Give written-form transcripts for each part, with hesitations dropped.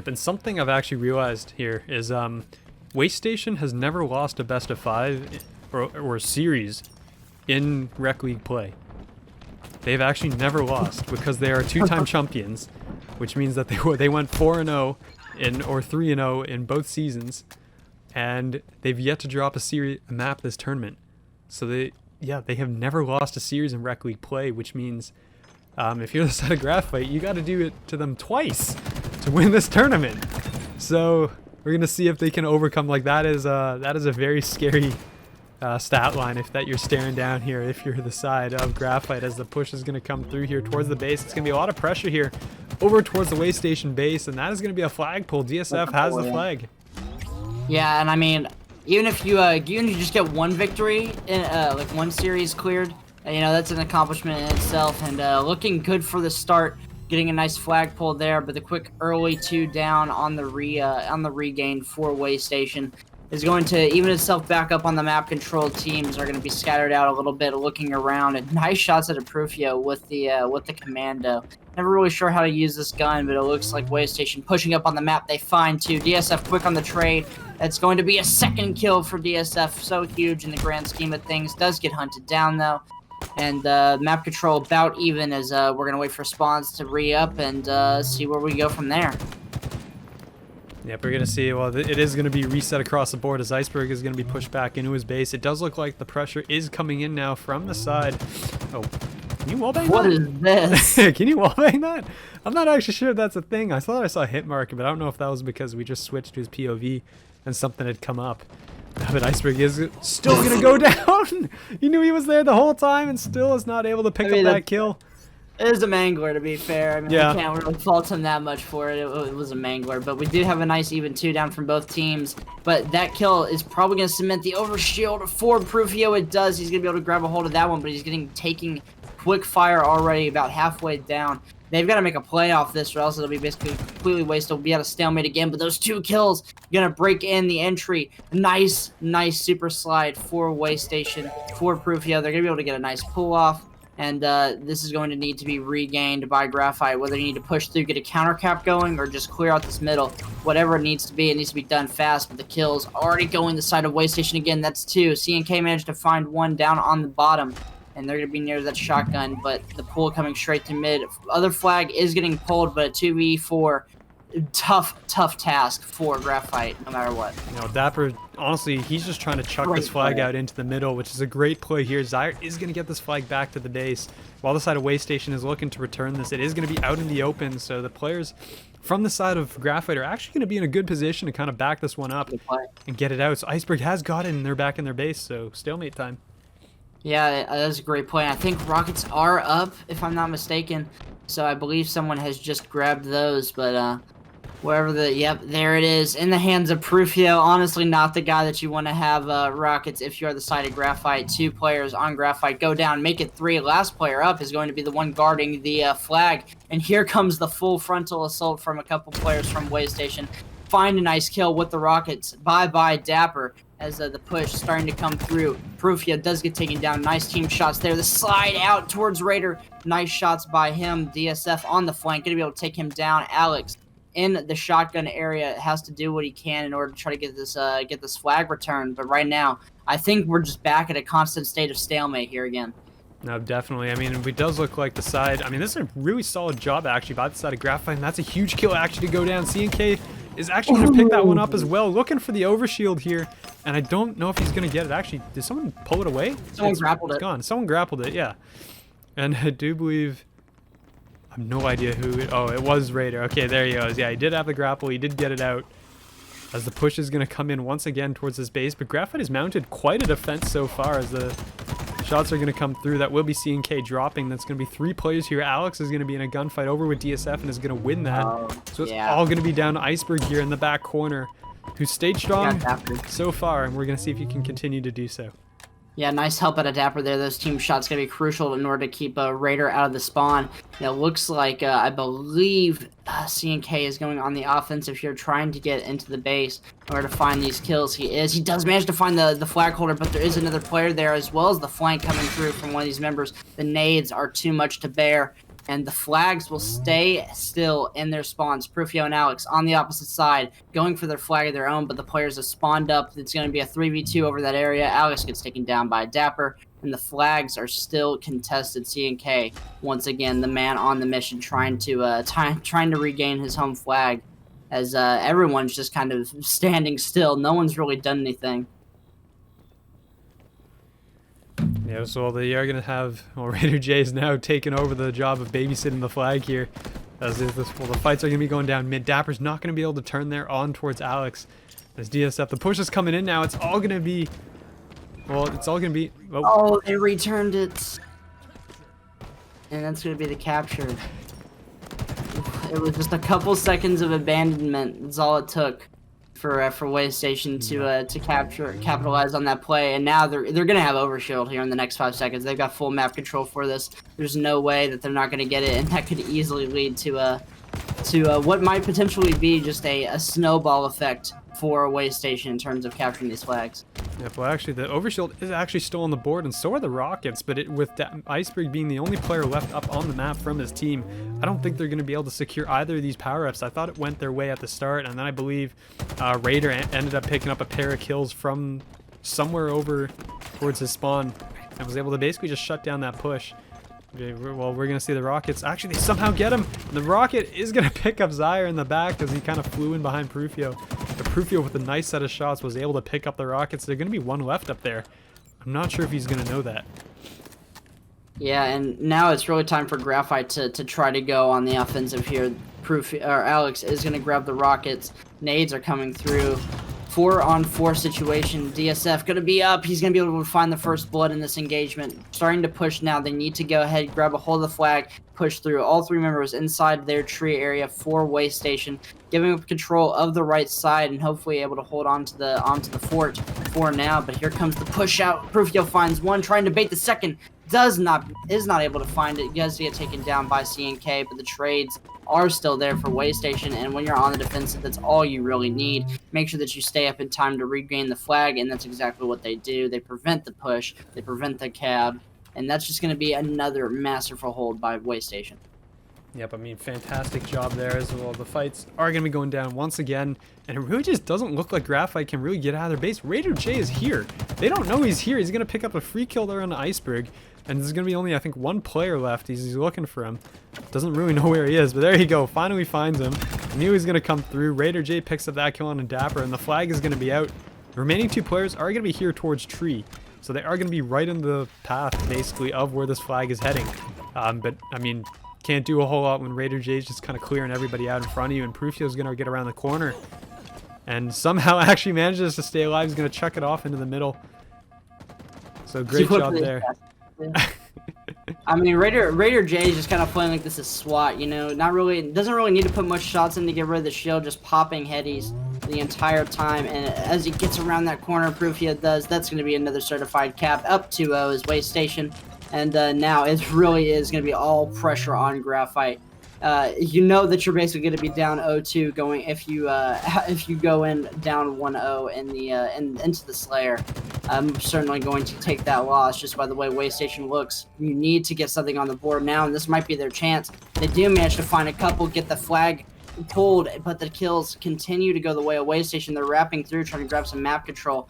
And something I've actually realized here is Waste Station has never lost a best of 5 or series in Rec League play. They've actually never lost because they are 2-time champions, which means that they went 4-0 or 3-0 in both seasons, and they've yet to drop a map this tournament. So they have never lost a series in Rec League play, which means if you're the side of Graphite, you got to do it to them twice to win this tournament. So we're gonna see if they can overcome. Like that is a very scary stat line that you're staring down here if you're the side of Graphite, as the push is going to come through here towards the base. It's going to be a lot of pressure here over towards the Waste Station base, and that is going to be a flag pull. DSF has the flag. Yeah, and I mean, even if you just get one victory in like one series cleared, you know, that's an accomplishment in itself, and looking good for the start. Getting a nice flag pull there, but the quick early 2 down on the regain for Waste Station is going to even itself back up on the map. Control teams are going to be scattered out a little bit, looking around, and nice shots at Aprufio with the commando. Never really sure how to use this gun, but it looks like Waste Station pushing up on the map. They find 2. DSF quick on the trade. That's going to be a 2nd kill for DSF. So huge in the grand scheme of things. Does get hunted down though. And map control about even, as we're going to wait for spawns to re-up and see where we go from there. Yep, we're going to see. Well, it is going to be reset across the board as Iceberg is going to be pushed back into his base. It does look like the pressure is coming in now from the side. Oh, can you wallbang that? What is this? Can you wallbang that? I'm not actually sure if that's a thing. I thought I saw a hit mark, but I don't know if that was because we just switched to his POV and something had come up. But Iceberg is still going to go down. You knew he was there the whole time and still is not able to pick up that kill. It is a mangler, to be fair. I mean, we can't really fault him that much for it. It was a mangler, but we do have a nice even 2 down from both teams. But that kill is probably going to cement the overshield for Aprufio. It does. He's going to be able to grab a hold of that one, but he's taking quick fire already about halfway down. They've got to make a play off this, or else it'll be basically completely wasted. We'll be at a stalemate again, but those 2 kills going to break in the entry. Nice super slide for Waste Station, for Aprufio. They're going to be able to get a nice pull off. And this is going to need to be regained by Graphite, whether you need to push through, get a counter cap going, or just clear out this middle. Whatever it needs to be done fast. But the kills already going the side of Waste Station again. That's 2. CNK managed to find 1 down on the bottom, and they're going to be near that shotgun. But the pull coming straight to mid. Other flag is getting pulled, but a 2v4. Tough task for Graphite, no matter what. You know, Dapper, honestly, he's just trying to chuck this flag out into the middle, which is a great play here. Zyre is going to get this flag back to the base. While the side of Waste Station is looking to return this, it is going to be out in the open, so the players from the side of Graphite are actually going to be in a good position to kind of back this one up and get it out. So Iceberg has got it, and they're back in their base, so stalemate time. Yeah, that's a great play. I think rockets are up, if I'm not mistaken, so I believe someone has just grabbed those, but wherever yep, there it is, in the hands of Aprufio. Honestly, not the guy that you want to have rockets if you are the side of Graphite. 2 players on Graphite go down, make it 3. Last player up is going to be the one guarding the flag. And here comes the full frontal assault from a couple players from Waste Station. Find a nice kill with the rockets. Bye-bye, Dapper, as the push starting to come through. Aprufio does get taken down. Nice team shots there. The slide out towards Raider. Nice shots by him. DSF on the flank. Going to be able to take him down. Alex in the shotgun area has to do what he can in order to try to get this flag returned. But right now, I think we're just back at a constant state of stalemate here again. No, definitely. I mean, it does look like the side. I mean, this is a really solid job actually by the side of Graphite, and that's a huge kill actually to go down. CNK is actually going to pick that one up as well, looking for the overshield here, and I don't know if he's going to get it. Actually, did someone pull it away? Someone grappled it. It's gone. Someone grappled it, yeah. And I do believe, I have no idea who it, oh, it was Raider. Okay, there he goes. Yeah, he did have the grapple. He did get it out as the push is going to come in once again towards his base, but Graphite has mounted quite a defense so far as the shots are going to come through. That will be CNK dropping. That's going to be 3 players here. Alex is going to be in a gunfight over with DSF and is going to win that. So it's all going to be down to Iceberg here in the back corner, who stayed strong so far, and we're going to see if he can continue to do so. Yeah, nice help at Adapter there. Those team shots going to be crucial in order to keep Raider out of the spawn. It looks like, I believe, CNK is going on the offensive here, trying to get into the base in order to find these kills. He does manage to find the flag holder, but there is another player there, as well as the flank coming through from one of these members. The nades are too much to bear and the flags will stay still in their spawns. Prufio and Alex on the opposite side, going for their flag of their own, but the players have spawned up. It's going to be a 3v2 over that area. Alex gets taken down by Dapper, and the flags are still contested. CNK, once again, the man on the mission, trying to regain his home flag, as everyone's just kind of standing still. No one's really done anything. Yeah, so they are going to have, well, Raider J is now taking over the job of babysitting the flag here. As the fights are going to be going down mid. Dapper's not going to be able to turn there on towards Alex. As DSF, the push is coming in now. It's all going to be, well, it's all going to be, oh, they returned it. And that's going to be the capture. It was just a couple seconds of abandonment. That's all it took for Waste Station to capitalize on that play, and now they're gonna have overshield here in the next 5 seconds. They've got full map control for this. There's no way that they're not gonna get it, and that could easily lead to what might potentially be just a snowball effect for Waste Station in terms of capturing these flags. Yeah, well, actually, the overshield is actually still on the board, and so are the Rockets, but with Iceberg being the only player left up on the map from his team, I don't think they're going to be able to secure either of these power-ups. I thought it went their way at the start, and then I believe Raider ended up picking up a pair of kills from somewhere over towards his spawn, and was able to basically just shut down that push. Well, we're going to see the Rockets. Actually, they somehow get him. The Rocket is going to pick up Zyre in the back as he kind of flew in behind Prufio. But Prufio, with a nice set of shots, was able to pick up the Rockets. There's going to be one left up there. I'm not sure if he's going to know that. Yeah, and now it's really time for Graphite to try to go on the offensive here. Alex is going to grab the Rockets. Nades are coming through. 4-on-4 situation. DSF going to be up. He's going to be able to find the first blood in this engagement. Starting to push now. They need to go ahead, grab a hold of the flag, push through. All three members inside their tree area for Waste Station, giving up control of the right side and hopefully able to hold onto the fort for now. But here comes the push out. Prufio finds one, trying to bait the second. Is not able to find it. Does get taken down by CNK, but the trades are still there for Waste Station, and when you're on the defensive, that's all you really need. Make sure that you stay up in time to regain the flag, and that's exactly what they do. They prevent the push, they prevent the cab, and that's just going to be another masterful hold by Waste Station. Yep, I mean, fantastic job there as well. The fights are going to be going down once again, and it really just doesn't look like Graphite can really get out of their base. Raider J is here. They don't know he's here. He's going to pick up a free kill there on the Iceberg, and there's going to be only, I think, one player left. He's looking for him. Doesn't really know where he is, but there you go. Finally finds him. Knew he was going to come through. Raider J picks up that kill on a Dapper, and the flag is going to be out. The remaining two players are going to be here towards tree, so they are going to be right in the path, basically, of where this flag is heading. But, I mean, can't do a whole lot when Raider J is just kind of clearing everybody out in front of you, and Prufio's going to get around the corner and somehow actually manages to stay alive. He's going to chuck it off into the middle. So great job there. I mean, Raider J is just kind of playing like this is SWAT, you know, doesn't really need to put much shots in to get rid of the shield, just popping headies the entire time, and as he gets around that corner, Prufio does, that's going to be another certified cap. Up 2-0 is Waste Station, and now it really is going to be all pressure on Graphite. You know that you're basically going to be down 0-2 going if you go in down 1-0 in the into the Slayer. I'm certainly going to take that loss just by the way Waste Station looks. You need to get something on the board now, and this might be their chance. They do manage to find a couple, get the flag pulled, but the kills continue to go the way of Waste Station. They're wrapping through, trying to grab some map control.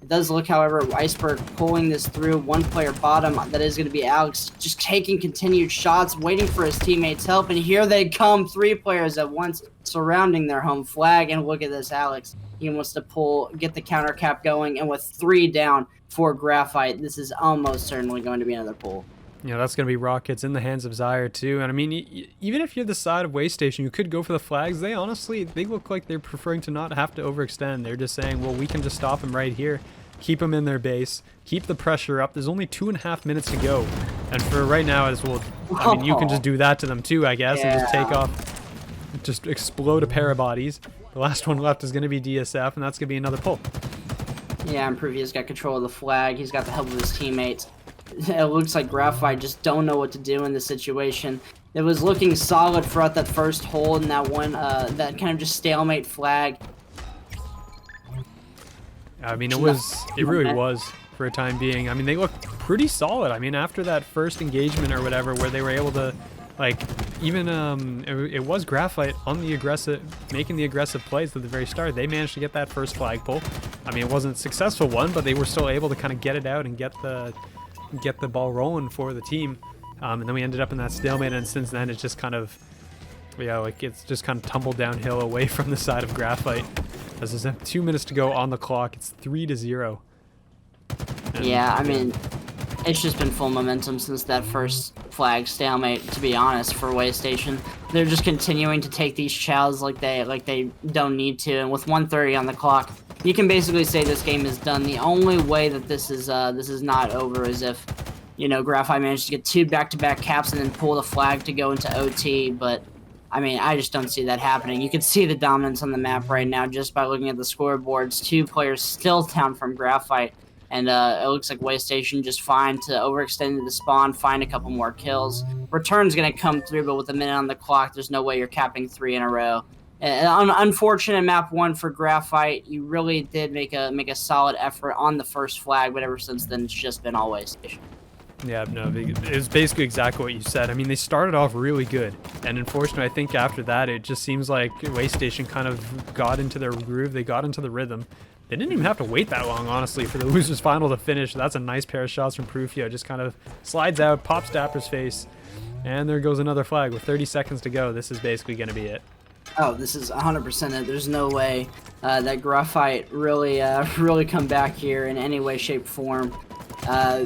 It does look, however, Iceberg pulling this through. One player bottom, that is going to be Alex, just taking continued shots, waiting for his teammates' help, and here they come, 3 players at once, surrounding their home flag, and look at this, Alex. He wants to get the counter cap going, and with 3 down for Graphite, this is almost certainly going to be another pull. Yeah, that's going to be Rockets in the hands of Zyre, too. And I mean, even if you're the side of Waste Station, you could go for the flags. They look like they're preferring to not have to overextend. They're just saying, well, we can just stop them right here, keep them in their base, keep the pressure up. There's only 2.5 minutes to go. And for right now, as well, I mean, you can just do that to them, too, I guess, and just take off, just explode a pair of bodies. The last one left is going to be DSF, and that's going to be another pull. Yeah, and Pruvio's got control of the flag. He's got the help of his teammates. It looks like Graphite just don't know what to do in this situation. It was looking solid throughout that first hold and that one, that kind of just stalemate flag. I mean, it really was for a time being. I mean, they looked pretty solid. I mean, after that first engagement or whatever, where they were able to Like, even it was Graphite on the making the aggressive plays at the very start. They managed to get that first flagpole. I mean, it wasn't a successful one, but they were still able to kind of get it out and get the ball rolling for the team. And then we ended up in that stalemate, and since then it's just kind of, yeah, like it's just kind of tumbled downhill away from the side of Graphite. As there's 2 minutes to go on the clock, it's 3-0. And, yeah, I mean, it's just been full momentum since that first flag stalemate, to be honest, for Waste Station. They're just continuing to take these chows like they don't need to, and with 1:30 on the clock, you can basically say this game is done. The only way that this is not over is if, you know, Graphite managed to get 2 back-to-back caps and then pull the flag to go into OT, but I mean, I just don't see that happening. You can see the dominance on the map right now just by looking at the scoreboards. 2 players still down from Graphite. And it looks like Waste Station just fine to overextend the spawn, find a couple more kills. Return's going to come through, but with a minute on the clock, there's no way you're capping 3 in a row. Unfortunate map 1 for Graphite. You really did make a solid effort on the first flag, but ever since then, it's just been all Waste Station. Yeah, no, it was basically exactly what you said. I mean, they started off really good, and unfortunately, I think after that, it just seems like Waste Station kind of got into their groove. They got into the rhythm. They didn't even have to wait that long, honestly, for the losers final to finish. That's a nice pair of shots from Prufio. Just kind of slides out, pops Dapper's face, and there goes another flag. With 30 seconds to go, this is basically going to be it. Oh, this is 100% it. There's no way that Graphite really come back here in any way, shape, form.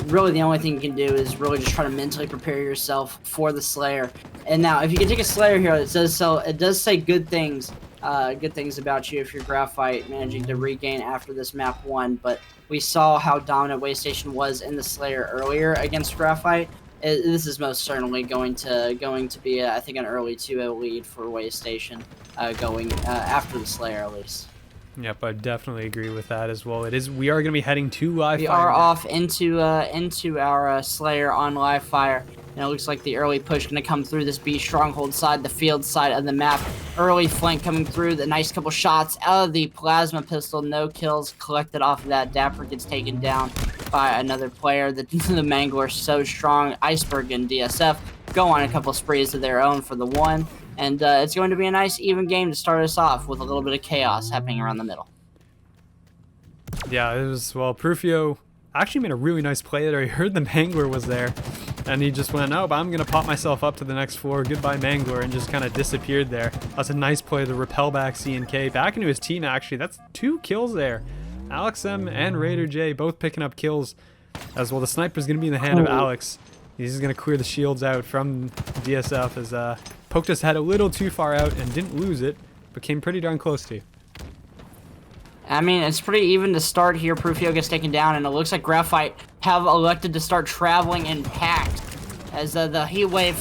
Really, the only thing you can do is really just try to mentally prepare yourself for the Slayer. And now, if you can take a Slayer here, it does say good things about you if you're Graphite managing to regain after this map 1. But we saw how dominant Waste Station was in the Slayer earlier against Graphite. This is most certainly going to be, I think, an early 2-0 lead for Waste Station, going after the Slayer at least. Yep, I definitely agree with that as well. We are going to be heading to live fire. We are off into our Slayer on live fire. And it looks like the early push going to come through this B stronghold side, the field side of the map. Early flank coming through, the nice couple shots out of the plasma pistol. No kills collected off of that. Dapper gets taken down by another player. The Mangler so strong. Iceberg and DSF go on a couple sprees of their own for the 1. And it's going to be a nice even game to start us off with a little bit of chaos happening around the middle. Yeah, it was, well, Prufio actually made a really nice play there. He heard the Mangler was there, and he just went, oh, but I'm going to pop myself up to the next floor. Goodbye, Mangler, and just kind of disappeared there. That's a nice play to repel back CNK. Back into his team, actually. That's 2 kills there. Alex M and Raider J both picking up kills as well. The sniper's going to be in the hand of Alex. He's just going to clear the shields out from DSF as poked his head a little too far out and didn't lose it, but came pretty darn close to. I mean, it's pretty even to start here. Prufio gets taken down, and it looks like Graphite have elected to start traveling in pact as the heat wave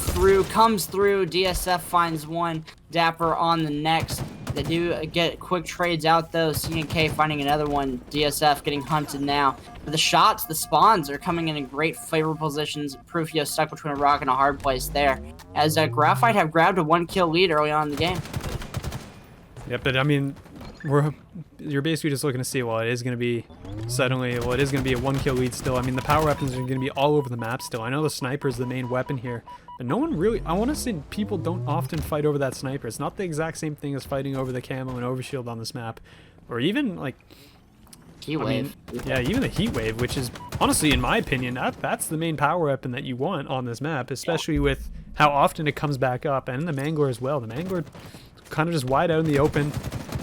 comes through. DSF finds 1, Dapper on the next. They do get quick trades out, though. CNK finding another one. DSF getting hunted now. But the shots, the spawns are coming in great favorable positions. Prufio stuck between a rock and a hard place there. As Graphite have grabbed a 1-kill lead early on in the game. Yeah, but I mean, you're basically just looking to see, well, it is going to be suddenly, well, it is going to be a 1-kill lead still. I mean, the power weapons are going to be all over the map still. I know the sniper is the main weapon here, but no one really, I want to say people don't often fight over that sniper. It's not the exact same thing as fighting over the camo and overshield on this map, or even like Heat wave. Yeah, even the heat wave, which is honestly, in my opinion, that's the main power weapon that you want on this map, especially with how often it comes back up, and the Mangler as well. The Mangler kind of just wide out in the open,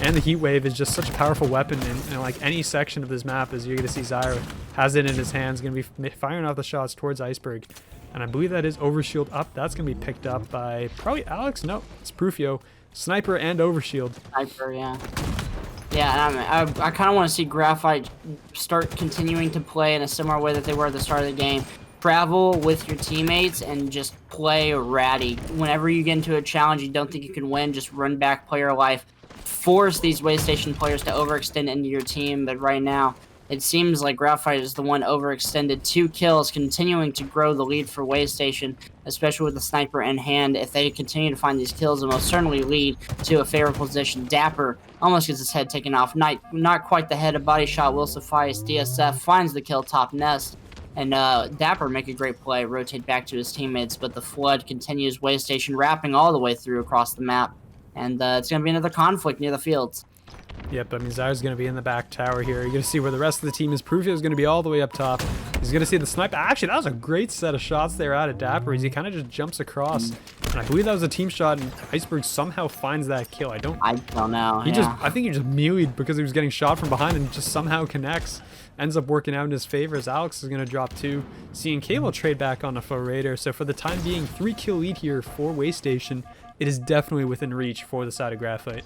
and the heat wave is just such a powerful weapon in like any section of this map. As you're going to see, Zyra has it in his hands, going to be firing off the shots towards Iceberg, and I believe that is overshield up. That's going to be picked up by probably Alex. No, it's Prufio. Sniper and overshield. Sniper, yeah. Yeah, and I kind of want to see Graphite start continuing to play in a similar way that they were at the start of the game. Travel with your teammates and just play ratty. Whenever you get into a challenge you don't think you can win, just run back, play your life. Force these Waste Station players to overextend into your team, but right now it seems like Graphite is the one overextended. 2 kills, continuing to grow the lead for Waste Station, especially with the sniper in hand. If they continue to find these kills, it will most certainly lead to a favorable position. Dapper almost gets his head taken off. Not quite the head, a body shot will suffice. DSF finds the kill top nest. and Dapper make a great play, rotate back to his teammates, but the Flood continues. Waste Station wrapping all the way through across the map, and it's going to be another conflict near the fields. Yep, I mean, Zyre's going to be in the back tower here. You're going to see where the rest of the team is. Prufio is going to be all the way up top. He's going to see the snipe. Actually, that was a great set of shots there out of Dapper as he kind of just jumps across. And I believe that was a team shot, and Iceberg somehow finds that kill. I don't know. I think he just mealeed because he was getting shot from behind and just somehow connects. Ends up working out in his favor as Alex is going to drop 2. C&K will trade back on the Foe Raider. So for the time being, 3-kill lead here for Waste Station. It is definitely within reach for the side of Graphite.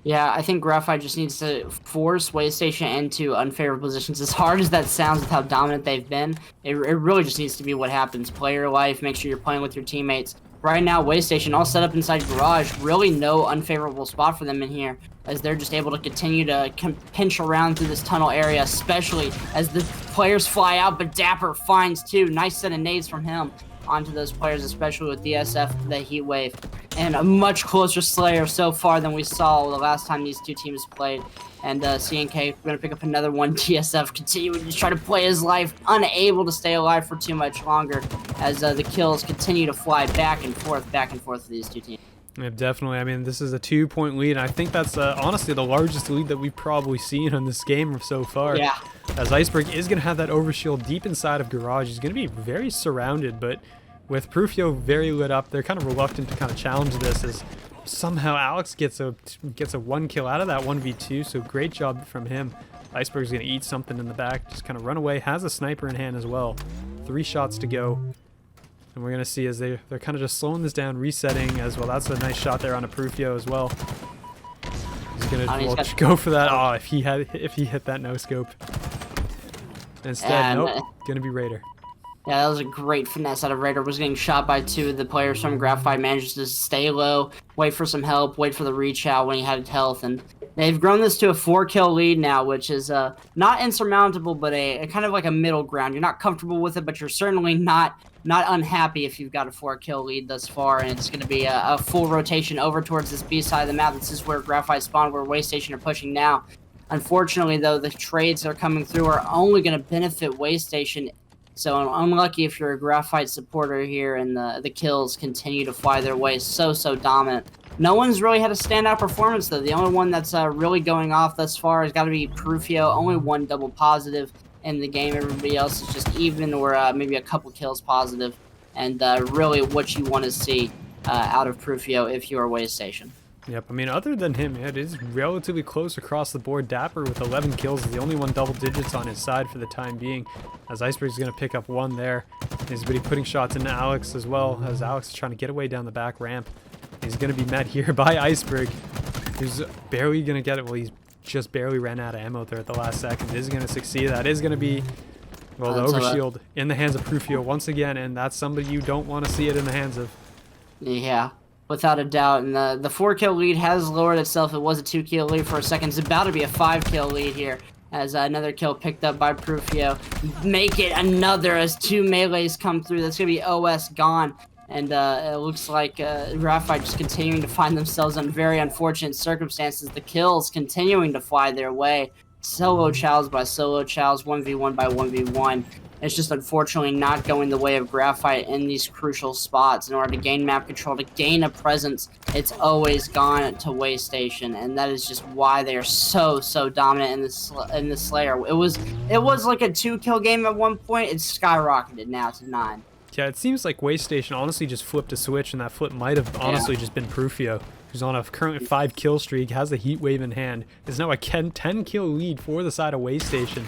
Yeah, I think Graphite just needs to force Waste Station into unfavorable positions. As hard as that sounds with how dominant they've been, it really just needs to be what happens. Play your life, make sure you're playing with your teammates. Right now, Waste Station all set up inside Garage. Really no unfavorable spot for them in here, as they're just able to continue to pinch around through this tunnel area, especially as the players fly out, but Dapper finds 2. Nice set of nades from him onto those players, especially with DSF, the Heat Wave. And a much closer Slayer so far than we saw the last time these two teams played. And C&K going to pick up another one. DSF continuing to try to play his life, unable to stay alive for too much longer, as the kills continue to fly back and forth for these two teams. Yeah, definitely. I mean, this is a 2-point lead, and I think that's honestly the largest lead that we've probably seen in this game so far. Yeah. As Iceberg is going to have that overshield deep inside of Garage. He's going to be very surrounded, but with Prufio very lit up, they're kind of reluctant to kind of challenge this, as somehow Alex gets a 1 kill out of that 1v2, so great job from him. Iceberg's going to eat something in the back, just kind of run away, has a sniper in hand as well. 3 shots to go. And we're going to see as they're kind of just slowing this down, resetting as well. That's a nice shot there on a Prufio as well. He's going to go for that. Oh, if he hit that no scope. Instead, nope, going to be Raider. Yeah, that was a great finesse out of Raider. Was getting shot by 2 of the players from Graphite, manages to stay low, wait for some help, wait for the reach out when he had health, and they've grown this to a 4-kill lead now, which is not insurmountable, but a kind of like a middle ground. You're not comfortable with it, but you're certainly not unhappy if you've got a 4-kill lead thus far, and it's going to be a full rotation over towards this B side of the map. This is where Graphite spawned, where Waste Station are pushing now. Unfortunately, though, the trades that are coming through are only going to benefit Waste Station. So unlucky if you're a Graphite supporter here, and the kills continue to fly their way. So dominant. No one's really had a standout performance, though. The only one that's really going off thus far has got to be Prufio. Only 1 double positive in the game. Everybody else is just even, or maybe a couple kills positive. And really what you want to see out of Prufio if you're a Waste Station. Yep, I mean, other than him, it is relatively close across the board. Dapper with 11 kills is the only one double digits on his side for the time being, as Iceberg's going to pick up 1 there. He's going to be putting shots into Alex as well, as Alex is trying to get away down the back ramp. He's going to be met here by Iceberg, who's barely going to get it. Well, he's just barely ran out of ammo there at the last second. Is going to succeed. That is going to be, well, the overshield in the hands of Prufio once again, and that's somebody you don't want to see it in the hands of. Yeah. Without a doubt, and the 4-kill lead has lowered itself. It was a 2-kill lead for a second. It's about to be a 5-kill lead here, as another kill picked up by Prufio. Make it another as 2 melees come through. That's going to be OS gone, and it looks like Graphite just continuing to find themselves in very unfortunate circumstances. The kills continuing to fly their way. Solo chows by solo chows, 1v1 by 1v1. It's just unfortunately not going the way of Graphite in these crucial spots. In order to gain map control, to gain a presence, it's always gone to Waste Station, and that is just why they are so dominant in this Slayer. It was like a 2-kill game at one point. It's skyrocketed now to 9. Yeah, it seems like Waste Station honestly just flipped a switch, and that flip might have honestly just been Prufio, who's on a current 5-kill streak, has the Heat Wave in hand. It's now a 10-kill lead for the side of Waste Station.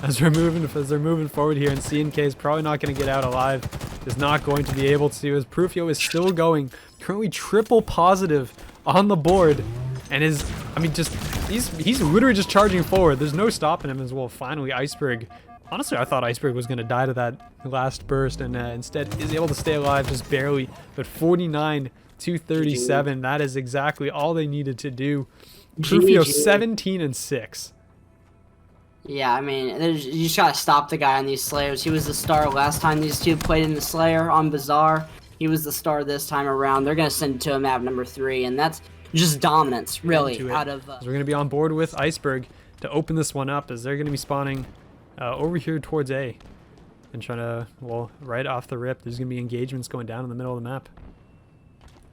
As they're moving forward here, and C&K is probably not going to get out alive. Is not going to be able to, as Prufio is still going. Currently triple positive on the board. And he's literally just charging forward. There's no stopping him as well. Finally, Iceberg. Honestly, I thought Iceberg was going to die to that last burst, and instead is able to stay alive just barely. But 49-37, that is exactly all they needed to do. Prufio 17-6. Yeah, I mean, you just gotta stop the guy on these Slayers. He was the star last time these two played in the Slayer on Bazaar. He was the star this time around. They're gonna send it to him at number 3, and that's just dominance, really, out of... So we're gonna be on board with Iceberg to open this one up, as they're gonna be spawning over here towards A. and trying to, well, right off the rip, there's going to be engagements going down in the middle of the map.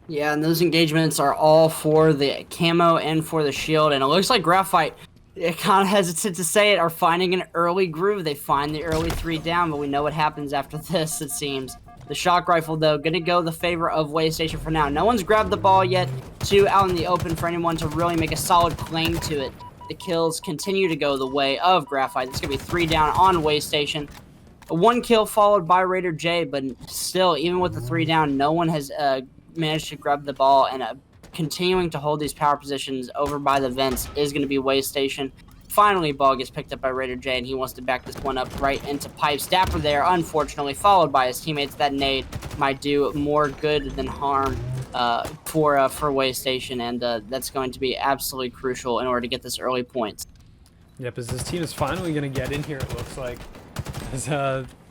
Yeah, and those engagements are all for the camo and for the shield, and it looks like Graphite, it kind of hesitant to say it, are finding an early groove. They find the early 3 down, but we know what happens after this, it seems. The shock rifle, though, going to go the favor of Waste Station for now. No one's grabbed the ball yet. 2 out in the open for anyone to really make a solid claim to it. The kills continue to go the way of Graphite. It's going to be 3 down on Waste Station. 1 kill followed by Raider J, but still, even with the 3 down, no one has managed to grab the ball, and continuing to hold these power positions over by the vents is going to be Waste Station. Finally, ball gets picked up by Raider J, and he wants to back this one up right into Pipes. Dapper there, unfortunately, followed by his teammates. That nade might do more good than harm for Waste Station, and that's going to be absolutely crucial in order to get this early points. Yep, as this team is finally going to get in here, it looks like. As,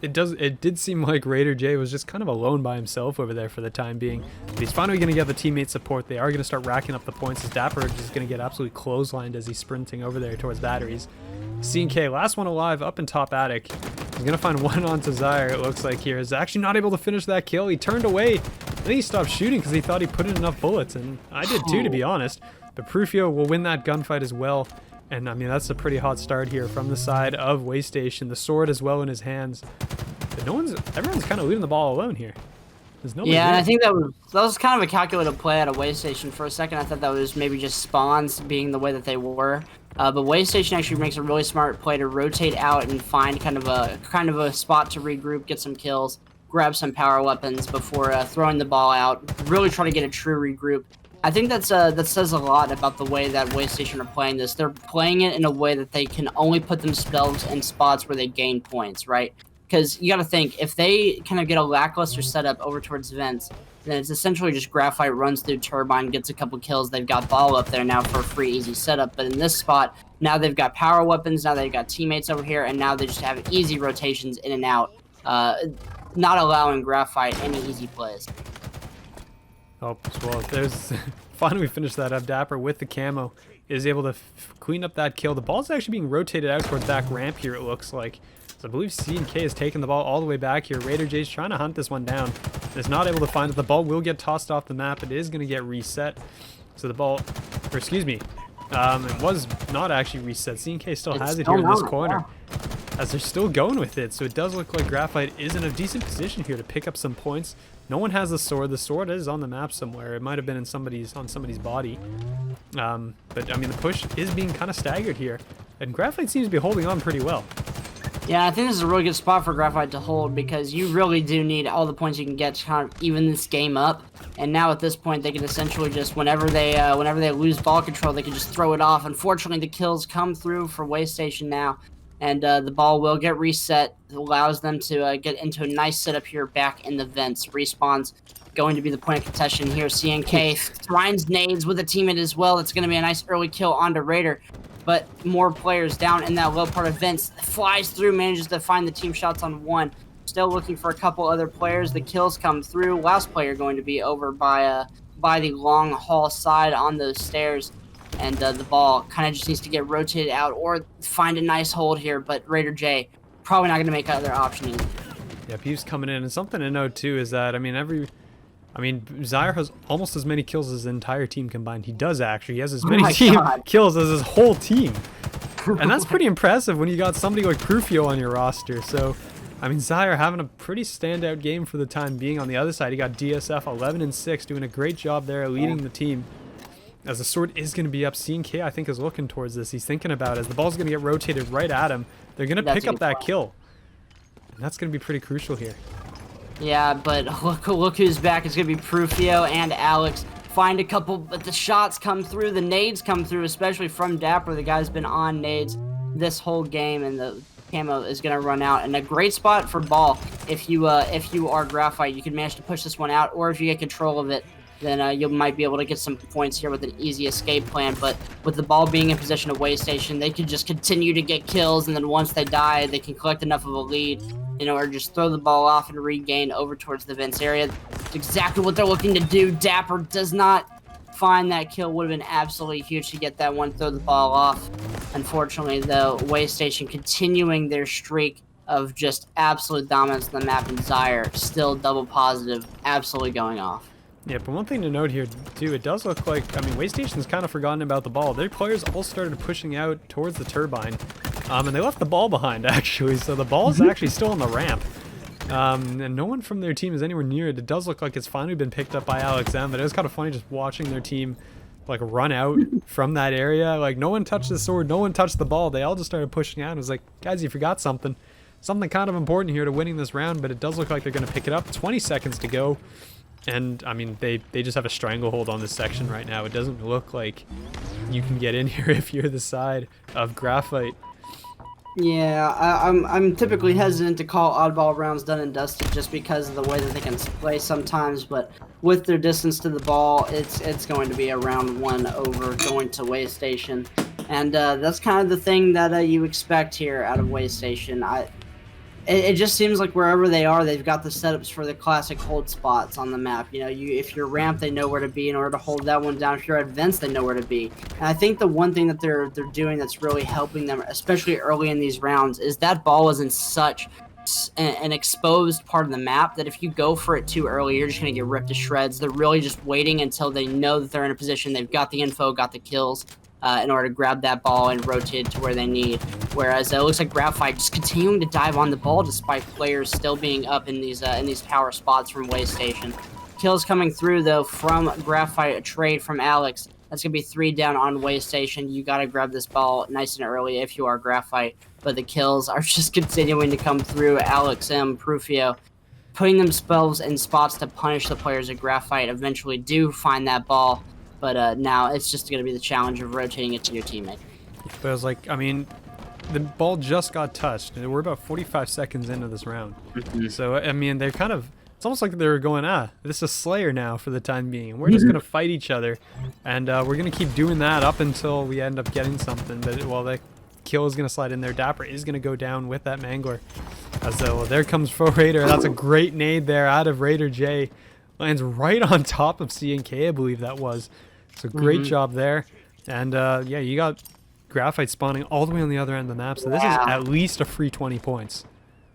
it did seem like Raider J was just kind of alone by himself over there for the time being. But he's finally going to get the teammate support. They are going to start racking up the points, as Dapper is just going to get absolutely clotheslined as he's sprinting over there towards batteries. C&K, last one alive, up in top attic. He's going to find one onto Zyre, it looks like here. Is actually not able to finish that kill. He turned away. I think he stopped shooting because he thought he put in enough bullets, and I did too, to be honest. But Prufio will win that gunfight as well. And I mean, that's a pretty hot start here from the side of Waste Station. The sword as well in his hands. But everyone's kind of leaving the ball alone here. There's nobody Yeah, and here. I think that was kind of a calculated play at a Waste Station. For a second, I thought that was maybe just spawns being the way that they were. But Waste Station actually makes a really smart play to rotate out and find kind of a spot to regroup, get some kills, grab some power weapons before throwing the ball out. Really try to get a true regroup. I think that says a lot about the way that Waste Station are playing this. They're playing it in a way that they can only put themselves in spots where they gain points, right? Because you got to think, if they kind of get a lackluster setup over towards vents, then it's essentially just Graphite runs through Turbine, gets a couple kills. They've got ball up there now for a free, easy setup. But in this spot, now they've got power weapons, now they've got teammates over here, and now they just have easy rotations in and out, not allowing Graphite any easy plays. Oh, well, there's finally finished that up. Dapper with the camo is able to clean up that kill. The ball's actually being rotated out towards back ramp here, it looks like. So I believe C&K has taken the ball all the way back here. Raider J's trying to hunt this one down. Is not able to find it. The ball will get tossed off the map. It is going to get reset. So the ball, or excuse me, it was not actually reset. C&K still has it here in this corner. As they're still going with it. So it does look like Graphite is in a decent position here to pick up some points. No one has the sword. The sword is on the map somewhere. It might have been in somebody's body. But I mean, the push is being kind of staggered here. And Graphite seems to be holding on pretty well. Yeah, I think this is a really good spot for Graphite to hold, because you really do need all the points you can get to kind of even this game up. And now at this point, they can essentially just, whenever they lose ball control, they can just throw it off. Unfortunately, the kills come through for Waste Station now, and the ball will get reset. It allows them to get into a nice setup here back in the vents. Respawns going to be the point of contention here. C&K finds nades with a teammate as well. It's going to be a nice early kill onto Raider. But more players down in that low part of vents. Flies through, manages to find the team shots on one. Still looking for a couple other players. The kills come through. Last player going to be over by the long hall side on those stairs. And the ball kind of just needs to get rotated out or find a nice hold here. But Raider J probably not going to make other option either. Yeah, Peeves coming in. And something to note too is that, I mean, Zyre has almost as many kills as the entire team combined. He does actually. He has as many kills as his whole team. And that's pretty impressive when you got somebody like Prufio on your roster. So, I mean, Zyre having a pretty standout game for the time being. On the other side, he got DSF 11-6, doing a great job there leading the team. As the sword is going to be up, C&K, I think, is looking towards this. He's thinking about it. As the ball's going to get rotated right at him, they're going to pick up that kill. And that's going to be pretty crucial here. Yeah, but look who's back. It's going to be Prufio and Alex. Find a couple, but the shots come through. The nades come through, especially from Dapper. The guy's been on nades this whole game, and the camo is going to run out. And a great spot for ball if you are Graphite. You can manage to push this one out, or if you get control of it, then you might be able to get some points here with an easy escape plan. But with the ball being in position of Waste Station, they can just continue to get kills, and then once they die, they can collect enough of a lead, or just throw the ball off and regain over towards the vents area. That's exactly what they're looking to do. Dapper does not find that kill. Would have been absolutely huge to get that one, throw the ball off. Unfortunately, though, Waste Station continuing their streak of just absolute dominance on the map, and Zyre still double positive, absolutely going off. Yeah, but one thing to note here, too, it does look like, I mean, Waste Station's kind of forgotten about the ball. Their players all started pushing out towards the turbine, and they left the ball behind, actually, so the ball's actually still on the ramp. And no one from their team is anywhere near it. It does look like it's finally been picked up by Alex M, but it was kind of funny just watching their team, like, run out from that area. Like, no one touched the sword, no one touched the ball. They all just started pushing out. It was like, guys, you forgot something. Something kind of important here to winning this round, but it does look like they're going to pick it up. 20 seconds to go. And, I mean, they just have a stranglehold on this section right now. It doesn't look like you can get in here if you're the side of Graphite. Yeah, I'm typically hesitant to call oddball rounds done and dusted just because of the way that they can play sometimes, but with their distance to the ball, it's going to be a round 1 over going to Waste Station. And that's kind of the thing that you expect here out of Waste Station. It just seems like wherever they are, they've got the setups for the classic hold spots on the map. You know, if you're ramp, they know where to be in order to hold that one down. If you're at vents, they know where to be. And I think the one thing that they're doing that's really helping them, especially early in these rounds, is that ball is in such an exposed part of the map that if you go for it too early, you're just going to get ripped to shreds. They're really just waiting until they know that they're in a position, they've got the info, got the kills, in order to grab that ball and rotate it to where they need. Whereas it looks like Graphite just continuing to dive on the ball despite players still being up in these power spots from Waste Station. Kills coming through though from Graphite, a trade from Alex. That's gonna be 3 down on Waste Station. You gotta grab this ball nice and early if you are Graphite. But the kills are just continuing to come through. Alex M, Prufio, putting themselves in spots to punish the players at Graphite. Eventually do find that ball. But now it's just going to be the challenge of rotating it to your teammate. But it was like, I mean, the ball just got touched, and we're about 45 seconds into this round. So, I mean, they're kind of, it's almost like they were going, this is Slayer now for the time being. We're just going to fight each other, and we're going to keep doing that up until we end up getting something. But, well, the kill is going to slide in there. Dapper is going to go down with that Mangler. Well, there comes Faux Raider. That's a great nade there out of Raider J. Lands right on top of CNK, I believe that was. So great job there. And yeah, you got Graphite spawning all the way on the other end of the map. So this is at least a free 20 points.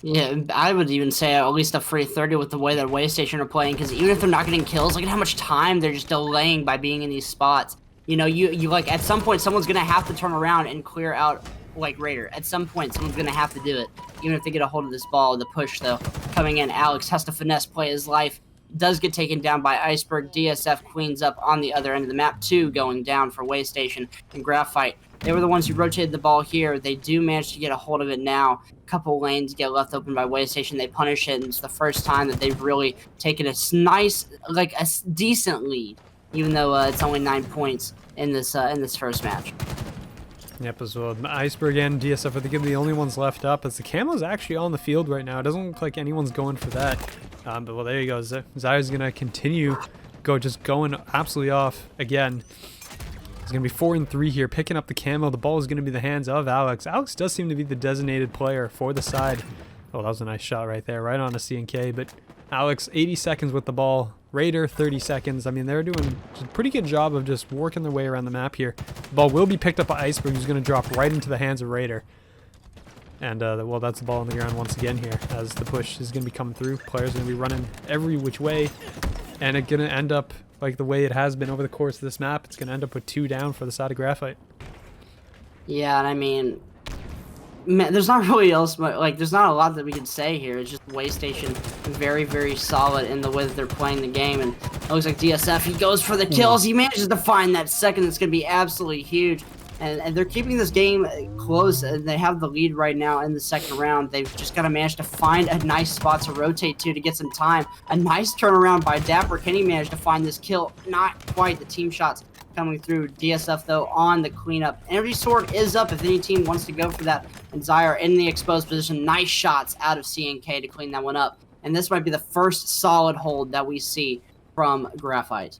Yeah, I would even say at least a free 30 with the way that Waste Station are playing. Because even if they're not getting kills, look at how much time they're just delaying by being in these spots. You know, you like at some point someone's going to have to turn around and clear out like Raider. At some point someone's going to have to do it. Even if they get a hold of this ball. The push though coming in. Alex has to finesse play his life. Does get taken down by Iceberg. DSF cleans up on the other end of the map. 2 going down for Waste Station and Graphite. They were the ones who rotated the ball here. They do manage to get a hold of it now. A couple lanes get left open by Waste Station. They punish it, and it's the first time that they've really taken a nice, like a decent lead, even though it's only 9 points in this first match. Yep, as well. Iceberg and DSF are the only ones left up, as the camo's actually on the field right now. It doesn't look like anyone's going for that. But well, there you go. Zyre's gonna continue going absolutely off again. He's gonna be 4 and 3 here, picking up the camo. The ball is gonna be the hands of Alex. Alex does seem to be the designated player for the side. Oh, that was a nice shot right there, right on a CNK. But Alex, 80 seconds with the ball. Raider, 30 seconds. I mean, they're doing a pretty good job of just working their way around the map here. The ball will be picked up by Iceberg, who's gonna drop right into the hands of Raider. And, well, that's the ball on the ground once again here, as the push is going to be coming through. Players are going to be running every which way, and it's going to end up like the way it has been over the course of this map. It's going to end up with 2 down for the side of Graphite. Yeah, and I mean, man, there's not really there's not a lot that we can say here. It's just Waste Station very, very solid in the way that they're playing the game, and it looks like DSF, he goes for the kills. He manages to find that second that's going to be absolutely huge. And they're keeping this game close, and they have the lead right now in the second round. They've just got to manage to find a nice spot to rotate to get some time. A nice turnaround by Dapper. Can he manage to find this kill? Not quite. The team shots coming through. DSF, though, on the cleanup. Energy Sword is up if any team wants to go for that. And Zyre in the exposed position. Nice shots out of CNK to clean that one up. And this might be the first solid hold that we see from Graphite.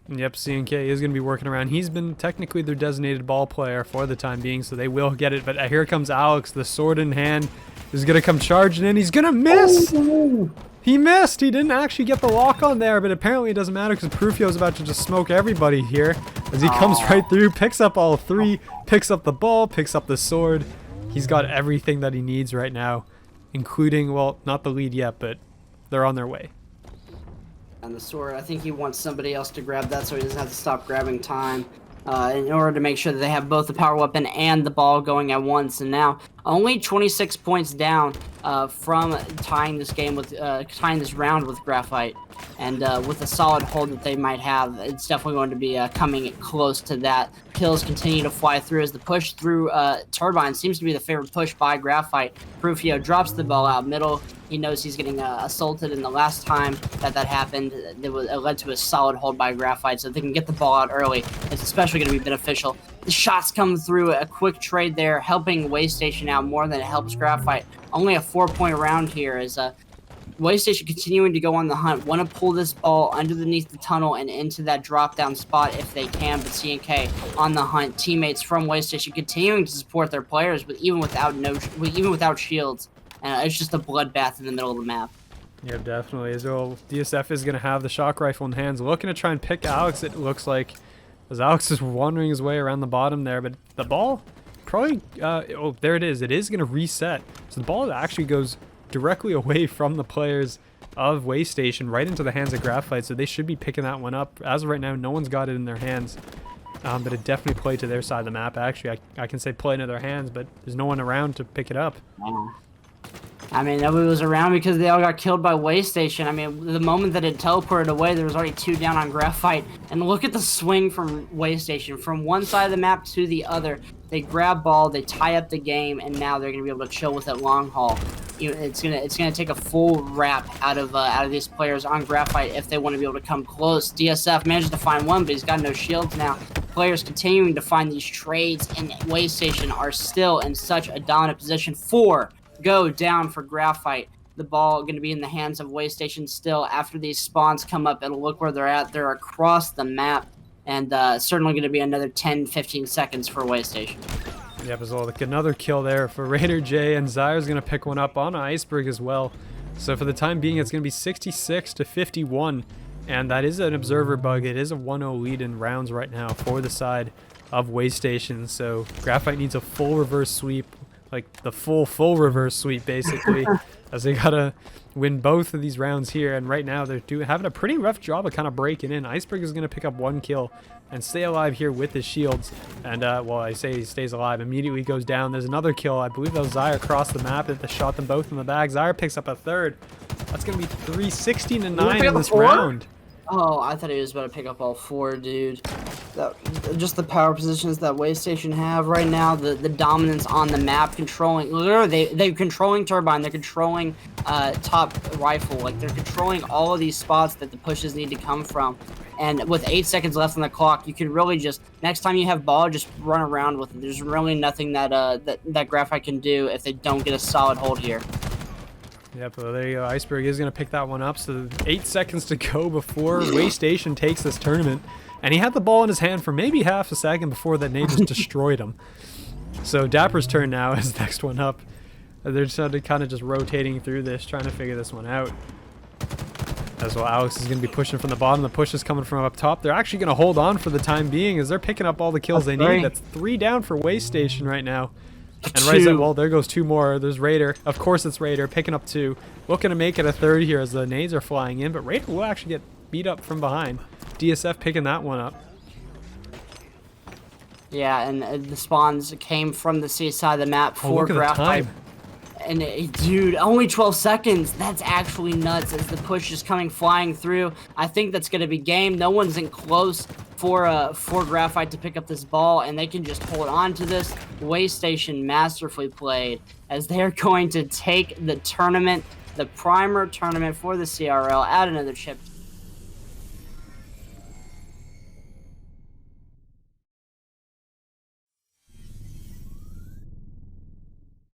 Yep, CNK is going to be working around. He's been technically their designated ball player for the time being, so they will get it. But here comes Alex, the sword in hand, is going to come charging in. He's going to miss! Oh. He missed! He didn't actually get the lock on there, but apparently it doesn't matter because Prufio is about to just smoke everybody here as he comes right through, picks up all 3, picks up the ball, picks up the sword, He's got everything that he needs right now, including, well, not the lead yet, but they're on their way. And the sword, I think he wants somebody else to grab that so he doesn't have to stop grabbing time in order to make sure that they have both the power weapon and the ball going at once. And now only 26 points down from tying this game with tying this round with Graphite. And with a solid hold that they might have, it's definitely going to be coming close to that. Kills continue to fly through as the push through Turbine seems to be the favorite push by Graphite. Prufio drops the ball out middle. He knows he's getting assaulted, and the last time that happened, it led to a solid hold by Graphite. So if they can get the ball out early, it's especially going to be beneficial. The shots come through, a quick trade there, helping Waste Station out more than it helps Graphite. Only a 4-point round here as Waste Station continuing to go on the hunt. Want to pull this ball underneath the tunnel and into that drop-down spot if they can, but CNK on the hunt. Teammates from Waste Station continuing to support their players, but even without shields. It's just a bloodbath in the middle of the map. Yeah, definitely. As well, DSF is going to have the shock rifle in hands, looking to try and pick Alex, it looks like, as Alex is wandering his way around the bottom there, but the ball probably, oh, there it is. It is going to reset. So the ball actually goes directly away from the players of Waste Station right into the hands of Graphite, so they should be picking that one up. As of right now, no one's got it in their hands, but it definitely played to their side of the map. Actually, I can say play into their hands, but there's no one around to pick it up. I mean, nobody was around because they all got killed by Waste Station. I mean, the moment that it teleported away, there was already 2 down on Graphite. And look at the swing from Waste Station. From one side of the map to the other. They grab ball, they tie up the game, and now they're going to be able to chill with it long haul. It's gonna take a full wrap out of these players on Graphite if they want to be able to come close. DSF manages to find one, but he's got no shields now. Players continuing to find these trades, and Waste Station are still in such a dominant position. 4 go down for Graphite. The ball going to be in the hands of Waste Station still after these spawns come up, and look where they're at. They're across the map, and certainly going to be another 10-15 seconds for Waste Station. Yep, as well, another kill there for Raider J, and Zyre's going to pick one up on Iceberg as well. So for the time being, it's going to be 66-51, and that is an observer bug. It is a 1-0 lead in rounds right now for the side of Waste Station. So Graphite needs a full reverse sweep, like the full reverse sweep basically, as they gotta win both of these rounds here. And right now they're having a pretty rough job of kind of breaking in. Iceberg is gonna pick up 1 kill and stay alive here with his shields. And well, I say he stays alive, immediately goes down. There's another kill. I believe that was Zyre across the map that shot them both in the bag. Zyre picks up a 3rd. That's gonna be 16-9 in this round. Oh, I thought he was about to pick up all 4, dude. Just the power positions that Waste Station have right now, the dominance on the map, controlling, literally, they're controlling Turbine, they're controlling top rifle, like they're controlling all of these spots that the pushes need to come from. And with 8 seconds left on the clock, you can really just, next time you have ball, just run around with it. There's really nothing that that Graphite can do if they don't get a solid hold here. Yep, well, there you go. Iceberg is going to pick that one up. So 8 seconds to go before Waste Station takes this tournament. And he had the ball in his hand for maybe half a second before that nade just destroyed him. So Dapper's turn now is the next one up. They're just kind of just rotating through this, trying to figure this one out. As well, Alex is going to be pushing from the bottom. The push is coming from up top. They're actually going to hold on for the time being as they're picking up all the kills they need. That's 3 down for Waste Station right now. And right up, well, there goes 2 more. There's Raider. Of course it's Raider picking up 2. Looking to make it a 3rd here as the nades are flying in, but Raider will actually get beat up from behind. DSF picking that one up. Yeah, and the spawns came from the C side of the map for Graphite. And dude, only 12 seconds. That's actually nuts as the push is coming flying through. I think that's going to be game. No one's in close for Graphite to pick up this ball, and they can just hold on to this. Waste Station masterfully played as they're going to take the tournament, the primer tournament for the CRL, add another chip